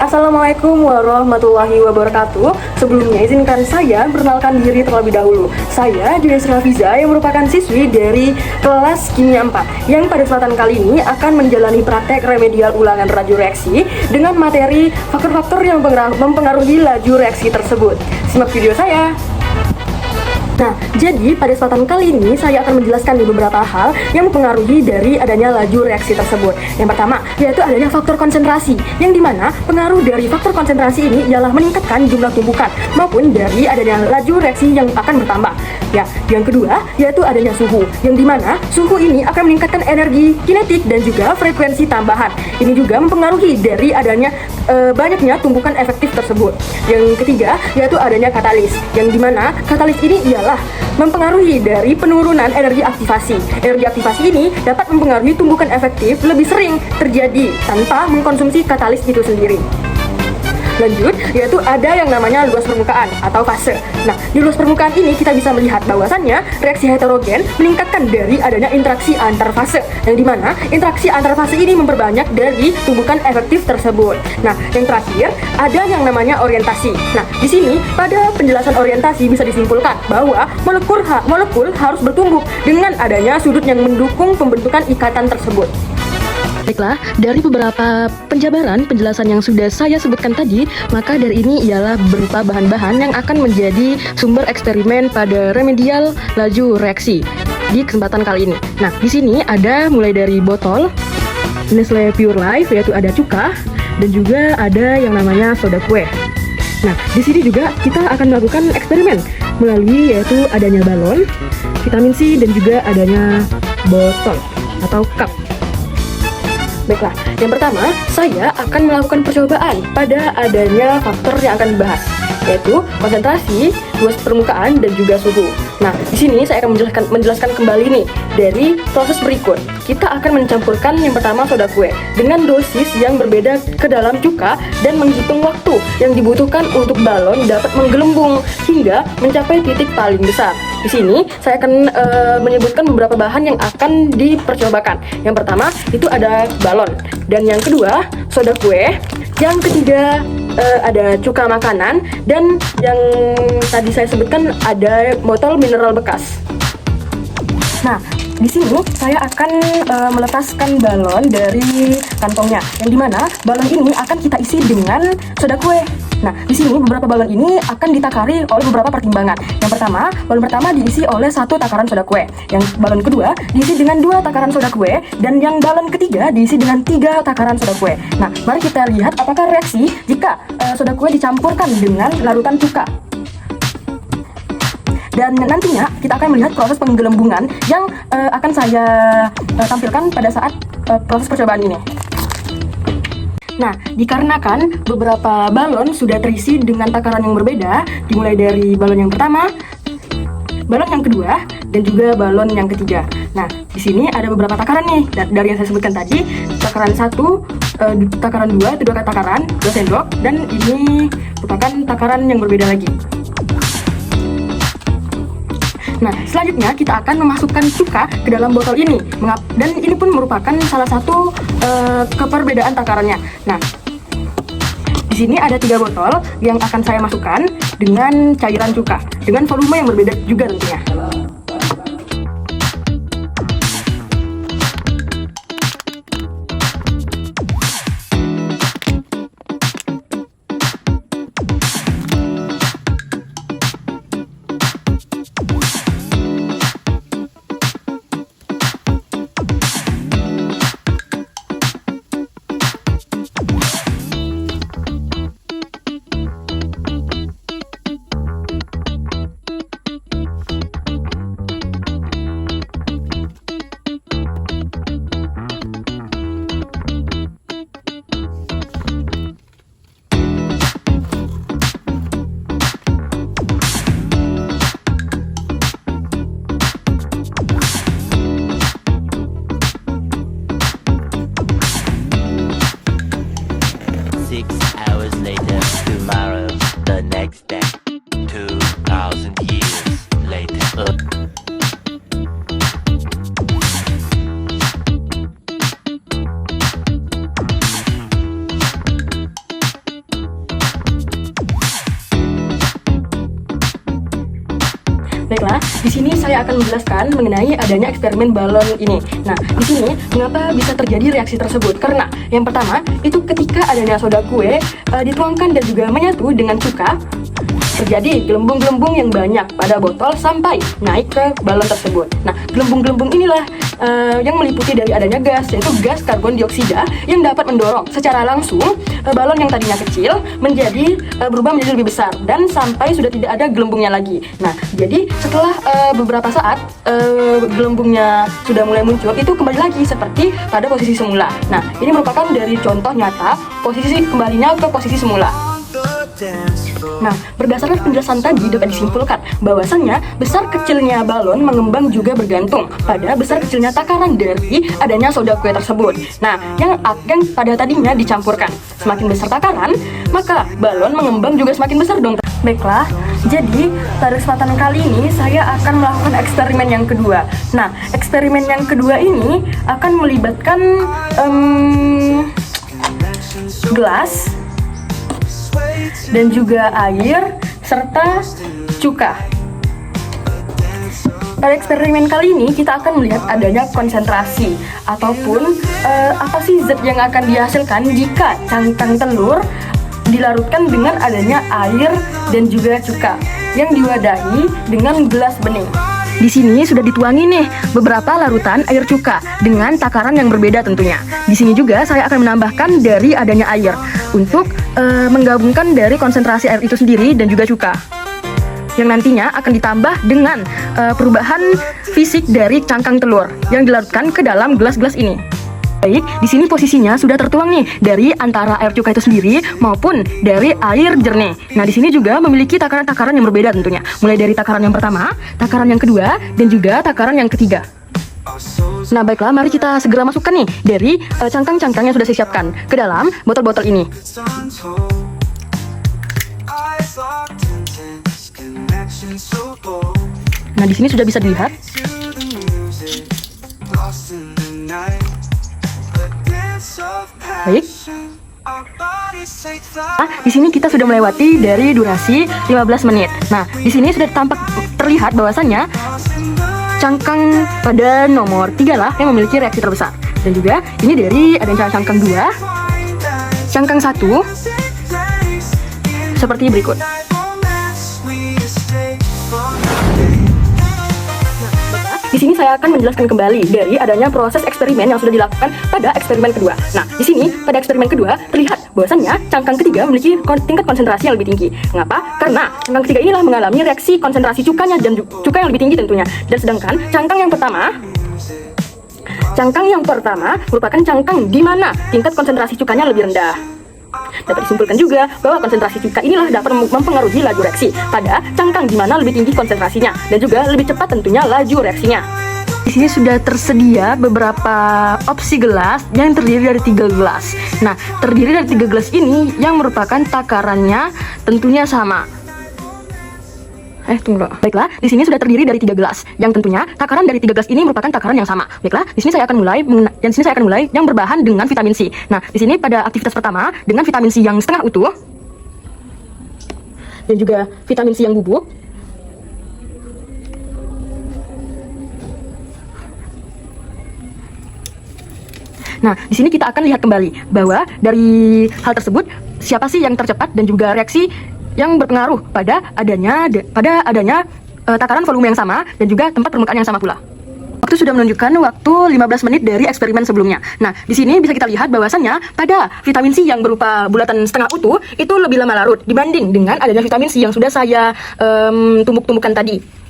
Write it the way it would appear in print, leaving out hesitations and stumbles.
Assalamualaikum warahmatullahi wabarakatuh. Sebelumnya izinkan saya perkenalkan diri terlebih dahulu. Saya Julius Rafiza yang merupakan siswi dari kelas Kimia 4 yang pada kesempatan kali ini akan menjalani praktek remedial ulangan laju reaksi dengan materi faktor-faktor yang mempengaruhi laju reaksi tersebut. Simak video saya. Nah, jadi pada kesempatan kali ini saya akan menjelaskan di beberapa hal yang mempengaruhi dari adanya laju reaksi tersebut. Yang pertama, yaitu adanya faktor konsentrasi, yang dimana pengaruh dari faktor konsentrasi ini ialah meningkatkan jumlah tumpukan maupun dari adanya laju reaksi yang akan bertambah. Ya, yang kedua, yaitu adanya suhu, yang dimana suhu ini akan meningkatkan energi kinetik dan juga frekuensi tambahan. Ini juga mempengaruhi dari adanya banyaknya tumpukan efektif tersebut. Yang ketiga, yaitu adanya katalis, yang dimana katalis ini ialah mempengaruhi dari penurunan energi aktivasi. Energi aktivasi ini dapat mempengaruhi tumbukan efektif lebih sering terjadi tanpa mengkonsumsi katalis itu sendiri. Lanjut, yaitu ada yang namanya luas permukaan atau fase. Nah, di luas permukaan ini kita bisa melihat bahwasannya reaksi heterogen meningkatkan dari adanya interaksi antar fase, yang dimana interaksi antar fase ini memperbanyak dari tumbukan efektif tersebut. Nah, yang terakhir ada yang namanya orientasi. Nah, di sini pada penjelasan orientasi bisa disimpulkan bahwa molekul harus bertumbuh dengan adanya sudut yang mendukung pembentukan ikatan tersebut. Baiklah, dari beberapa penjelasan yang sudah saya sebutkan tadi, maka dari ini ialah berupa bahan-bahan yang akan menjadi sumber eksperimen pada remedial laju reaksi di kesempatan kali ini. Nah, di sini ada mulai dari botol Nestle Pure Life, yaitu ada cuka, dan juga ada yang namanya soda kue. Nah, di sini juga kita akan melakukan eksperimen melalui yaitu adanya balon, vitamin C, dan juga adanya botol atau cup. Baiklah, yang pertama saya akan melakukan percobaan pada adanya faktor yang akan dibahas, yaitu konsentrasi, luas permukaan, dan juga suhu. Nah, di sini saya akan menjelaskan kembali nih dari proses berikut. Kita akan mencampurkan yang pertama soda kue dengan dosis yang berbeda ke dalam cuka dan menghitung waktu yang dibutuhkan untuk balon dapat menggelembung hingga mencapai titik paling besar. Di sini saya akan menyebutkan beberapa bahan yang akan dipercobakan. Yang pertama itu ada balon, dan yang kedua soda kue, yang ketiga ada cuka makanan, dan yang tadi saya sebutkan ada botol mineral bekas. Nah, di sini saya akan meletaskan balon dari kantongnya, yang dimana balon ini akan kita isi dengan soda kue. Nah, di sini beberapa balon ini akan ditakari oleh beberapa pertimbangan. Yang pertama, balon pertama diisi oleh 1 takaran soda kue. Yang balon kedua diisi dengan 2 takaran soda kue, dan yang balon ketiga diisi dengan 3 takaran soda kue. Nah, mari kita lihat apakah reaksi jika soda kue dicampurkan dengan larutan cuka. Dan nantinya kita akan melihat proses penggelembungan yang akan saya tampilkan pada saat proses percobaan ini. Nah, dikarenakan beberapa balon sudah terisi dengan takaran yang berbeda, dimulai dari balon yang pertama, balon yang kedua, dan juga balon yang ketiga. Nah, di sini ada beberapa takaran nih, dari yang saya sebutkan tadi. Takaran 1, takaran 2 itu 2 takaran, 2 sendok, dan ini merupakan takaran yang berbeda lagi. Nah, selanjutnya kita akan memasukkan cuka ke dalam botol ini, dan ini pun merupakan salah satu keperbedaan takarannya. Nah, di sini ada 3 botol yang akan saya masukkan dengan cairan cuka dengan volume yang berbeda juga tentunya. Baiklah, di sini saya akan menjelaskan mengenai adanya eksperimen balon ini. Nah, di sini mengapa bisa terjadi reaksi tersebut? Karena yang pertama itu ketika adanya soda kue dituangkan dan juga menyatu dengan cuka, terjadi gelembung-gelembung yang banyak pada botol sampai naik ke balon tersebut. Nah, gelembung-gelembung inilah yang meliputi dari adanya gas, yaitu gas karbon dioksida yang dapat mendorong secara langsung balon yang tadinya kecil menjadi berubah menjadi lebih besar dan sampai sudah tidak ada gelembungnya lagi. Nah, jadi setelah beberapa saat gelembungnya sudah mulai muncul, itu kembali lagi seperti pada posisi semula. Nah, ini merupakan dari contoh nyata posisi kembalinya ke posisi semula. Nah, berdasarkan penjelasan tadi dapat disimpulkan bahwasannya besar kecilnya balon mengembang juga bergantung pada besar kecilnya takaran dari adanya soda kue tersebut. Nah, yang pada tadinya dicampurkan. Semakin besar takaran, maka balon mengembang juga semakin besar dong. Baiklah, jadi pada kesempatan kali ini saya akan melakukan eksperimen yang kedua. Nah, eksperimen yang kedua ini akan melibatkan gelas dan juga air serta cuka. Pada eksperimen kali ini kita akan melihat adanya konsentrasi ataupun apa sih zat yang akan dihasilkan jika cangkang telur dilarutkan dengan adanya air dan juga cuka yang diwadahi dengan gelas bening. Di sini sudah dituangi nih beberapa larutan air cuka dengan takaran yang berbeda tentunya. Di sini juga saya akan menambahkan dari adanya air untuk menggabungkan dari konsentrasi air itu sendiri dan juga cuka, yang nantinya akan ditambah dengan perubahan fisik dari cangkang telur yang dilarutkan ke dalam gelas-gelas ini. Baik, di sini posisinya sudah tertuang nih dari antara air cuka itu sendiri maupun dari air jernih. Nah, di sini juga memiliki takaran-takaran yang berbeda tentunya. Mulai dari takaran yang pertama, takaran yang kedua, dan juga takaran yang ketiga. Nah, baiklah, mari kita segera masukkan nih dari cangkang-cangkang yang sudah saya siapkan ke dalam botol-botol ini. Nah, di sini sudah bisa dilihat. Baik. Nah, di sini kita sudah melewati dari durasi 15 menit. Nah, di sini sudah terlihat bahwasannya cangkang pada nomor 3 lah yang memiliki reaksi terbesar. Dan juga ini dari ada cangkang 2, cangkang 1 seperti berikut. Di sini saya akan menjelaskan kembali dari adanya proses eksperimen yang sudah dilakukan pada eksperimen kedua. Nah, di sini pada eksperimen kedua terlihat bahwasannya cangkang ketiga memiliki tingkat konsentrasi yang lebih tinggi. Mengapa? Karena cangkang ketiga inilah mengalami reaksi konsentrasi cukanya dan cuka yang lebih tinggi tentunya. Dan sedangkan cangkang yang pertama merupakan cangkang di mana tingkat konsentrasi cukanya lebih rendah. Dapat disimpulkan juga bahwa konsentrasi cuka inilah dapat mempengaruhi laju reaksi pada cangkang di mana lebih tinggi konsentrasinya dan juga lebih cepat tentunya laju reaksinya. Di sini sudah tersedia beberapa opsi gelas yang terdiri dari 3 gelas. Nah, terdiri dari 3 gelas ini yang merupakan takarannya tentunya sama. Tunggu. Baiklah, di sini sudah terdiri dari 3 gelas yang tentunya takaran dari 3 gelas ini merupakan takaran yang sama. Baiklah, di sini saya akan mulai yang berbahan dengan vitamin C. Nah, di sini pada aktivitas pertama dengan vitamin C yang setengah utuh dan juga vitamin C yang bubuk. Nah, di sini kita akan lihat kembali bahwa dari hal tersebut siapa sih yang tercepat dan juga reaksi yang berpengaruh pada adanya takaran volume yang sama dan juga tempat permukaan yang sama pula. Waktu sudah menunjukkan waktu 15 menit dari eksperimen sebelumnya. Nah, di sini bisa kita lihat bahwasannya pada vitamin C yang berupa bulatan setengah utuh itu lebih lama larut dibanding dengan adanya vitamin C yang sudah saya tumbuk-tumbukan tadi.